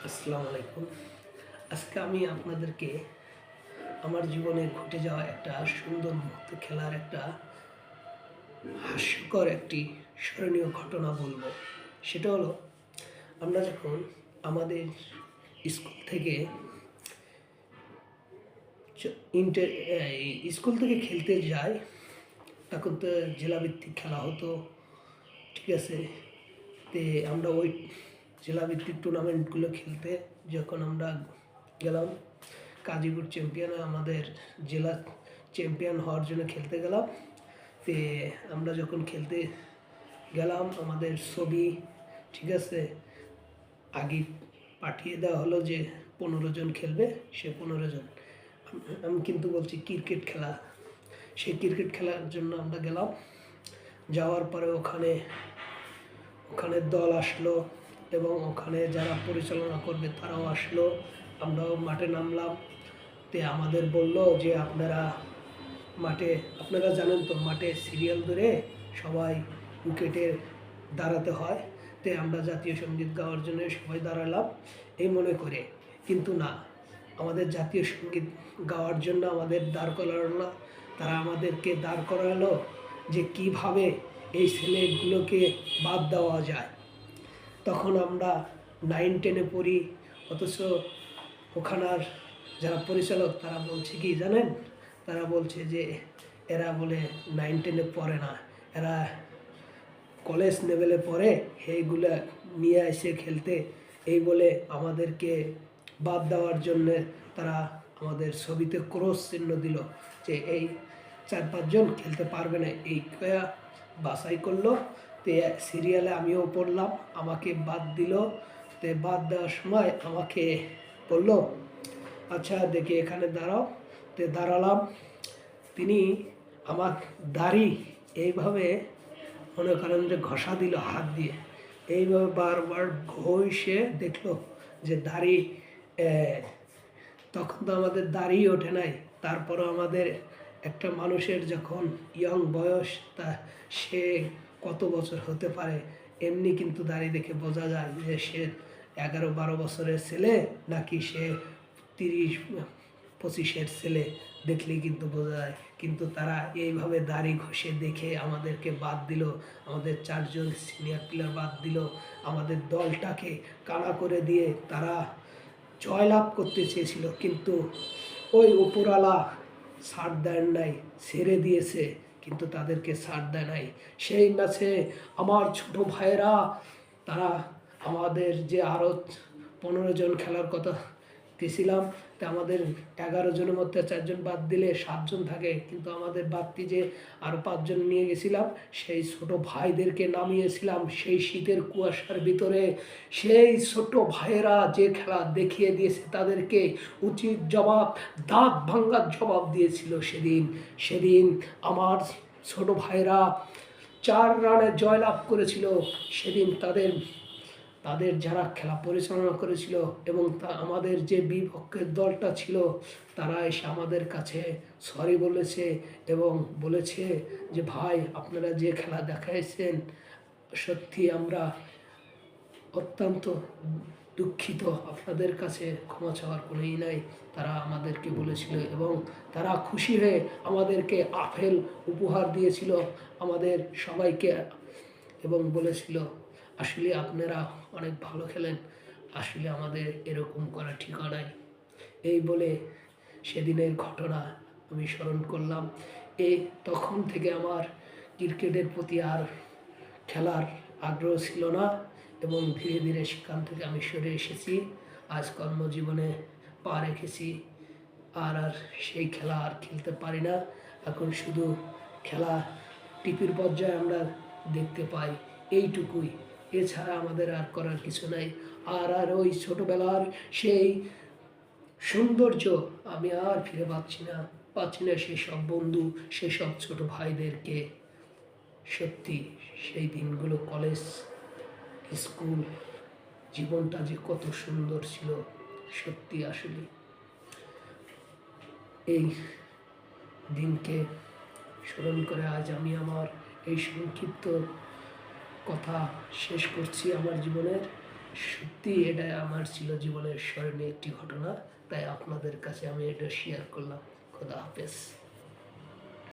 আসসালামু আলাইকুম। আজকে আমি আপনাদেরকে আমার জীবনে ঘটে যাওয়া একটা সুন্দর মুহূর্ত খেলার একটা হাস্যকর একটি স্মরণীয় ঘটনা বলবো। সেটা হলো আমরা যখন আমাদের স্কুল থেকে ইন্টার স্কুল থেকে খেলতে যাই, তখন তো জেলাভিত্তিক খেলা হতো। ঠিক আছে? তে আমরা ওই জেলাভিত্তিক টুর্নামেন্টগুলো খেলতে যখন আমরা গেলাম, গাজীপুর চ্যাম্পিয়নে আমাদের জেলা চ্যাম্পিয়ন হওয়ার জন্য খেলতে গেলাম। তে আমরা যখন খেলতে গেলাম আমাদের ছবি, ঠিক আছে, আগে পাঠিয়ে দেওয়া হলো যে 15 জন খেলবে, সে 15 জন। আমি কিন্তু বলছি ক্রিকেট খেলা। সেই ক্রিকেট খেলার জন্য আমরা গেলাম। যাওয়ার পরে ওখানে ওখানে দল আসলো এবং ওখানে যারা পরিচালনা করবে তারাও আসলো। আমরাও মাঠে নামলাম। তে আমাদের বলল যে আপনারা জানেন তো মাঠে সিরিয়াল ধরে সবাই উইকেটে দাঁড়াতে হয়। তে আমরা জাতীয় সঙ্গীত গাওয়ার জন্য সবাই দাঁড়ালাম এই মনে করে, কিন্তু না, আমাদের জাতীয় সঙ্গীত গাওয়ার জন্য আমাদের দাঁড় করালো না। তারা আমাদেরকে দাঁড় করালো যে কিভাবে এই ছেলেগুলোকে বাদ দেওয়া যায়। তখন আমরা 9-10-এ পড়ি, অথচ ওখানার যারা পরিচালক তারা বলছে কি জানেন, তারা বলছে যে এরা বলে 9-10-এ পড়ে না, এরা কলেজ লেভেলে পড়ে, এইগুলা নিয়ে এসে খেলতে, এই বলে আমাদেরকে বাদ দেওয়ার জন্যে তারা আমাদের ছবিতে ক্রস চিহ্ন দিল যে এই 4-5 জন খেলতে পারবে না, এই কয়া বাছাই করলো। তে সিরিয়ালে আমিও পড়লাম, আমাকে বাদ দিল। তে বাদ দেওয়ার সময় আমাকে বললো আচ্ছা দেখি এখানে দাঁড়াও। তে দাঁড়ালাম। তিনি আমার দাড়ি এইভাবে মনে করেন যে ঘষা দিল হাত দিয়ে, এইভাবে বারবার ঘষে দেখলো যে দাড়ি, তখন তো আমাদের দাড়ি ওঠে নাই। তারপরও আমাদের একটা মানুষের যখন ইয়ং বয়স, তা সে কত বছর হতে পারে এমনি কিন্তু দাড়ি দেখে বোঝা যায় যে সে 11-12 বছরের ছেলে নাকি সে 30-25-এর ছেলে, দেখলেই কিন্তু বোঝা যায়। কিন্তু তারা এইভাবে দাড়ি ঘষে দেখে আমাদেরকে বাদ দিল, আমাদের 4 জন সিনিয়র প্লেয়ার বাদ দিল, আমাদের দলটাকে কানা করে দিয়ে তারা জয়লাভ করতে চেয়েছিল, কিন্তু ওই উপরওয়ালা ছাড় দেন নাই, ছেড়ে দিয়েছে, কিন্তু তাদেরকে ছাড় দেয় নাই। সেই ম্যাচে আমার ছোট ভাইয়েরা, তারা আমাদের যে আরও 15 জন খেলার কথা গেছিলাম, তা আমাদের 11 জনের মধ্যে 4 জন বাদ দিলে 7 জন থাকে, কিন্তু আমাদের বাদটি যে আরও 5 জন নিয়ে গেছিলাম, সেই ছোট ভাইদেরকে নামিয়েছিলাম সেই শীতের কুয়াশার ভিতরে। সেই ছোট ভাইয়েরা যে খেলা দেখিয়ে দিয়েছে, তাদেরকে উচিত জবাব, দাঁত ভাঙ্গার জবাব দিয়েছিল সেদিন। সেদিন আমার ছোট ভাইয়েরা 4 রানে জয়লাভ করেছিল। সেদিন তাদের তাদের যারা খেলা পরিচালনা করেছিল এবং আমাদের যে বিপক্ষের দলটা ছিল, তারা এসে আমাদের কাছে সরি বলেছে এবং বলেছে যে ভাই আপনারা যে খেলা দেখাইছেন, সত্যি আমরা অত্যন্ত দুঃখিত, আপনাদের কাছে ক্ষমা চাওয়ার কোনোই নাই, তারা আমাদেরকে বলেছিল। এবং তারা খুশি হয়ে আমাদেরকে আপেল উপহার দিয়েছিল আমাদের সবাইকে, এবং বলেছিল আসলে আপনারা অনেক ভালো খেলেন, আসলে আমাদের এরকম করা ঠিক নাই। এই বলে সেদিনের ঘটনা আমি স্মরণ করলাম। তখন থেকে আমার ক্রিকেটের প্রতি আর খেলার আগ্রহ ছিল না এবং ধীরে ধীরে সেখান থেকে আমি সরে এসেছি। আজ কর্মজীবনে পা রেখেছি, আর সেই খেলা আর খেলতে পারি না। এখন শুধু খেলা টিভির পর্যায়ে আমরা দেখতে পাই, এইটুকুই, এছাড়া আমাদের আর করার কিছু নাই। আর ওই ছোটোবেলার সেই সৌন্দর্য আমি আর ফিরে পাচ্ছি না সেসব বন্ধু, সেসব ছোট ভাইদেরকে। সত্যি সেই দিনগুলো, কলেজ স্কুল জীবনটা যে কত সুন্দর ছিল, সত্যি আসলে এই দিনকে স্মরণ করে আজ আমি আমার এই সংক্ষিপ্ত কথা শেষ করছি আমার জীবনের। সত্যি এটা আমার ছিল জীবনের স্মরণীয় একটি ঘটনা, তাই আপনাদের কাছে আমি এটা শেয়ার করলাম। খোদা হাফেজ।